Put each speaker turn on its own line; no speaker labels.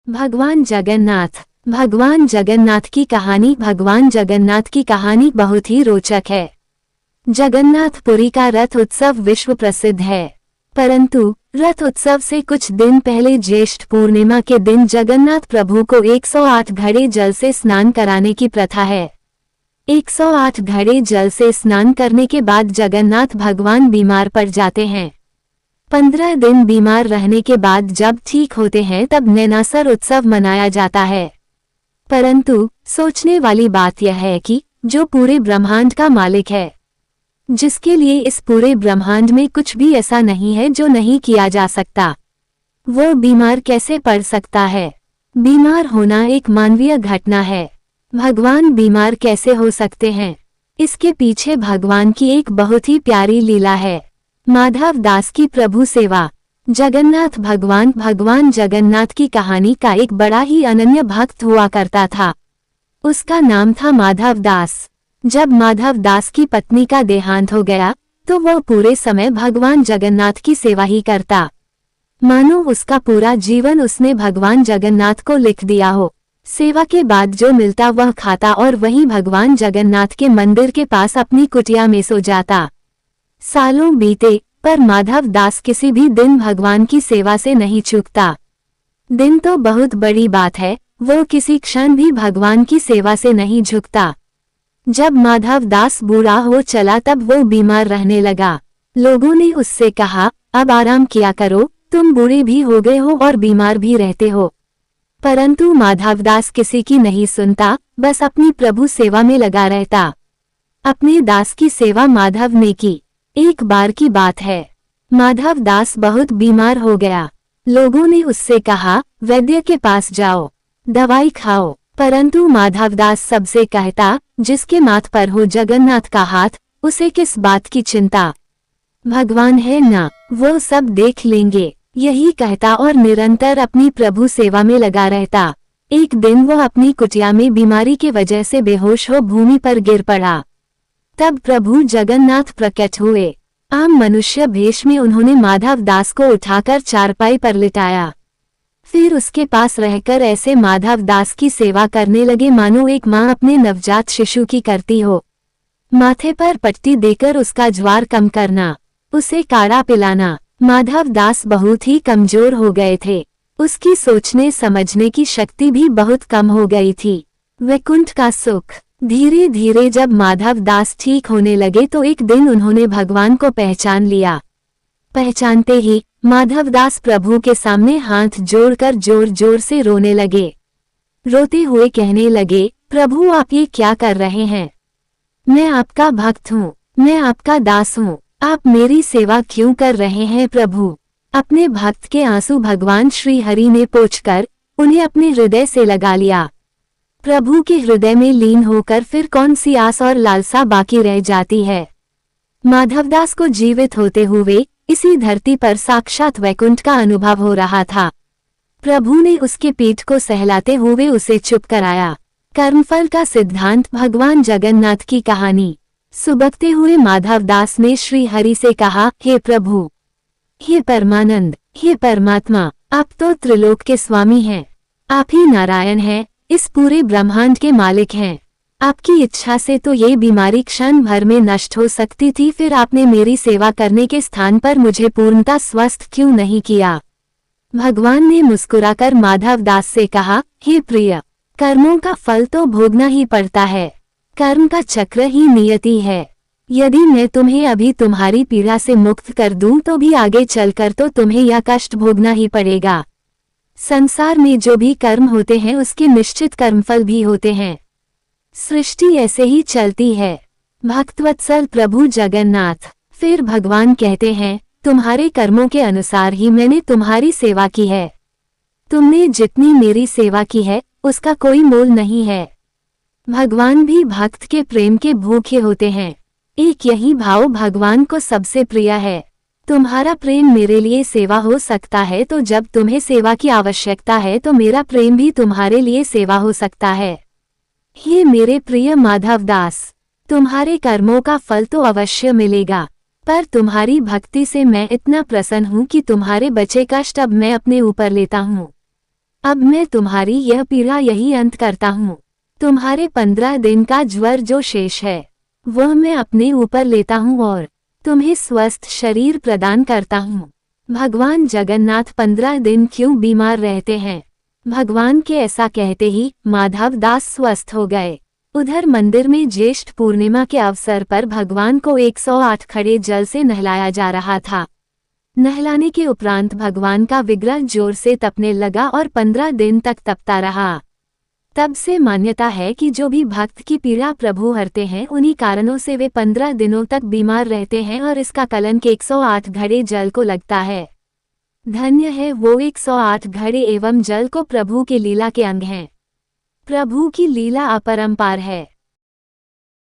भगवान जगन्नाथ। भगवान जगन्नाथ की कहानी। भगवान जगन्नाथ की कहानी बहुत ही रोचक है। जगन्नाथपुरी का रथ उत्सव विश्व प्रसिद्ध है, परंतु रथ उत्सव से कुछ दिन पहले ज्येष्ठ पूर्णिमा के दिन जगन्नाथ प्रभु को 108 घड़े जल से स्नान कराने की प्रथा है। 108 घड़े जल से स्नान करने के बाद जगन्नाथ भगवान बीमार पड़ जाते हैं। 15 दिन बीमार रहने के बाद जब ठीक होते हैं तब नैनासर उत्सव मनाया जाता है। परंतु सोचने वाली बात यह है कि जो पूरे ब्रह्मांड का मालिक है, जिसके लिए इस पूरे ब्रह्मांड में कुछ भी ऐसा नहीं है जो नहीं किया जा सकता, वो बीमार कैसे पड़ सकता है? बीमार होना एक मानवीय घटना है। भगवान बीमार कैसे हो सकते हैं? इसके पीछे भगवान की एक बहुत ही प्यारी लीला है। माधव दास की प्रभु सेवा। जगन्नाथ भगवान जगन्नाथ की कहानी का एक बड़ा ही अनन्य भक्त हुआ करता था। उसका नाम था माधव दास। जब माधव दास की पत्नी का देहांत हो गया तो वह पूरे समय भगवान जगन्नाथ की सेवा ही करता, मानो उसका पूरा जीवन उसने भगवान जगन्नाथ को लिख दिया हो। सेवा के बाद जो मिलता वह खाता और वहीं भगवान जगन्नाथ के मंदिर के पास अपनी कुटिया में सो जाता। सालों बीते पर माधव दास किसी भी दिन भगवान की सेवा से नहीं चूकता। दिन तो बहुत बड़ी बात है, वो किसी क्षण भी भगवान की सेवा से नहीं झुकता। जब माधव दास बूढ़ा हो चला तब वो बीमार रहने लगा। लोगों ने उससे कहा, अब आराम किया करो, तुम बूढ़े भी हो गए हो और बीमार भी रहते हो। परंतु माधव दास किसी की नहीं सुनता, बस अपनी प्रभु सेवा में लगा रहता। अपने दास की सेवा माधव ने की। एक बार की बात है, माधव दास बहुत बीमार हो गया। लोगों ने उससे कहा, वैद्य के पास जाओ, दवाई खाओ। परंतु माधव दास सबसे कहता, जिसके माथ पर हो जगन्नाथ का हाथ, उसे किस बात की चिंता? भगवान है ना, वो सब देख लेंगे, यही कहता और निरंतर अपनी प्रभु सेवा में लगा रहता। एक दिन वह अपनी कुटिया में बीमारी की वजह से बेहोश हो भूमि पर गिर पड़ा। तब प्रभु जगन्नाथ प्रकट हुए। आम मनुष्य भेष में उन्होंने माधव दास को उठाकर चारपाई पर लिटाया। फिर उसके पास रहकर ऐसे माधव दास की सेवा करने लगे मानो एक माँ अपने नवजात शिशु की करती हो। माथे पर पट्टी देकर उसका ज्वार कम करना, उसे काढ़ा पिलाना। माधव दास बहुत ही कमजोर हो गए थे। उसकी सोचने समझने की शक्ति भी बहुत कम हो गई थी। वैकुंठ का सुख। धीरे धीरे जब माधव दास ठीक होने लगे तो एक दिन उन्होंने भगवान को पहचान लिया। पहचानते ही माधव दास प्रभु के सामने हाथ जोड़कर जोर जोर से रोने लगे। रोते हुए कहने लगे, प्रभु आप ये क्या कर रहे हैं? मैं आपका भक्त हूँ, मैं आपका दास हूँ, आप मेरी सेवा क्यों कर रहे हैं प्रभु? अपने भक्त के आंसू भगवान श्री हरि ने पोंछकर उन्हें अपने हृदय से लगा लिया। प्रभु के हृदय में लीन होकर फिर कौन सी आस और लालसा बाकी रह जाती है? माधवदास को जीवित होते हुए इसी धरती पर साक्षात वैकुंठ का अनुभव हो रहा था। प्रभु ने उसके पीठ को सहलाते हुए उसे चुप कराया। कर्मफल का सिद्धांत। भगवान जगन्नाथ की कहानी। सुबकते हुए माधवदास ने श्री हरि से कहा, हे प्रभु, हे परमानंद, हे परमात्मा, आप तो त्रिलोक के स्वामी हैं, आप ही नारायण हैं, इस पूरे ब्रह्मांड के मालिक हैं। आपकी इच्छा से तो ये बीमारी क्षण भर में नष्ट हो सकती थी, फिर आपने मेरी सेवा करने के स्थान पर मुझे पूर्णतः स्वस्थ क्यों नहीं किया? भगवान ने मुस्कुराकर माधव दास से कहा, हे प्रिय, कर्मों का फल तो भोगना ही पड़ता है। कर्म का चक्र ही नियति है। यदि मैं तुम्हें अभी तुम्हारी पीड़ा से मुक्त कर दूं तो भी आगे चलकर तो तुम्हें यह कष्ट भोगना ही पड़ेगा। संसार में जो भी कर्म होते हैं उसके निश्चित कर्मफल भी होते हैं। सृष्टि ऐसे ही चलती है। भक्तवत्सल प्रभु जगन्नाथ। फिर भगवान कहते हैं, तुम्हारे कर्मों के अनुसार ही मैंने तुम्हारी सेवा की है। तुमने जितनी मेरी सेवा की है उसका कोई मोल नहीं है। भगवान भी भक्त के प्रेम के भूखे होते हैं। एक यही भाव भगवान को सबसे प्रिय है। तुम्हारा प्रेम मेरे लिए सेवा हो सकता है, तो जब तुम्हें सेवा की आवश्यकता है तो मेरा प्रेम भी तुम्हारे लिए सेवा हो सकता है। हे मेरे प्रिय माधवदास, तुम्हारे कर्मों का फल तो अवश्य मिलेगा, पर तुम्हारी भक्ति से मैं इतना प्रसन्न हूँ कि तुम्हारे बचे कष्ट अब मैं अपने ऊपर लेता हूँ। अब मैं तुम्हारी यह पीड़ा यही अंत करता हूँ। तुम्हारे 15 दिन का ज्वर जो शेष है वह मैं अपने ऊपर लेता हूँ और तुम्हें स्वस्थ शरीर प्रदान करता हूँ। भगवान जगन्नाथ 15 दिन क्यों बीमार रहते हैं? भगवान के ऐसा कहते ही माधव दास स्वस्थ हो गए। उधर मंदिर में ज्येष्ठ पूर्णिमा के अवसर पर भगवान को 108 खड़े जल से नहलाया जा रहा था। नहलाने के उपरांत भगवान का विग्रह जोर से तपने लगा और 15 दिन तक तपता रहा। तब से मान्यता है कि जो भी भक्त की पीड़ा प्रभु हरते हैं उन्हीं कारणों से वे 15 दिनों तक बीमार रहते हैं और इसका कलंक 108 घड़े जल को लगता है। धन्य है वो 108 घड़े एवं जल को प्रभु के लीला के अंग हैं। प्रभु की लीला अपरंपार है।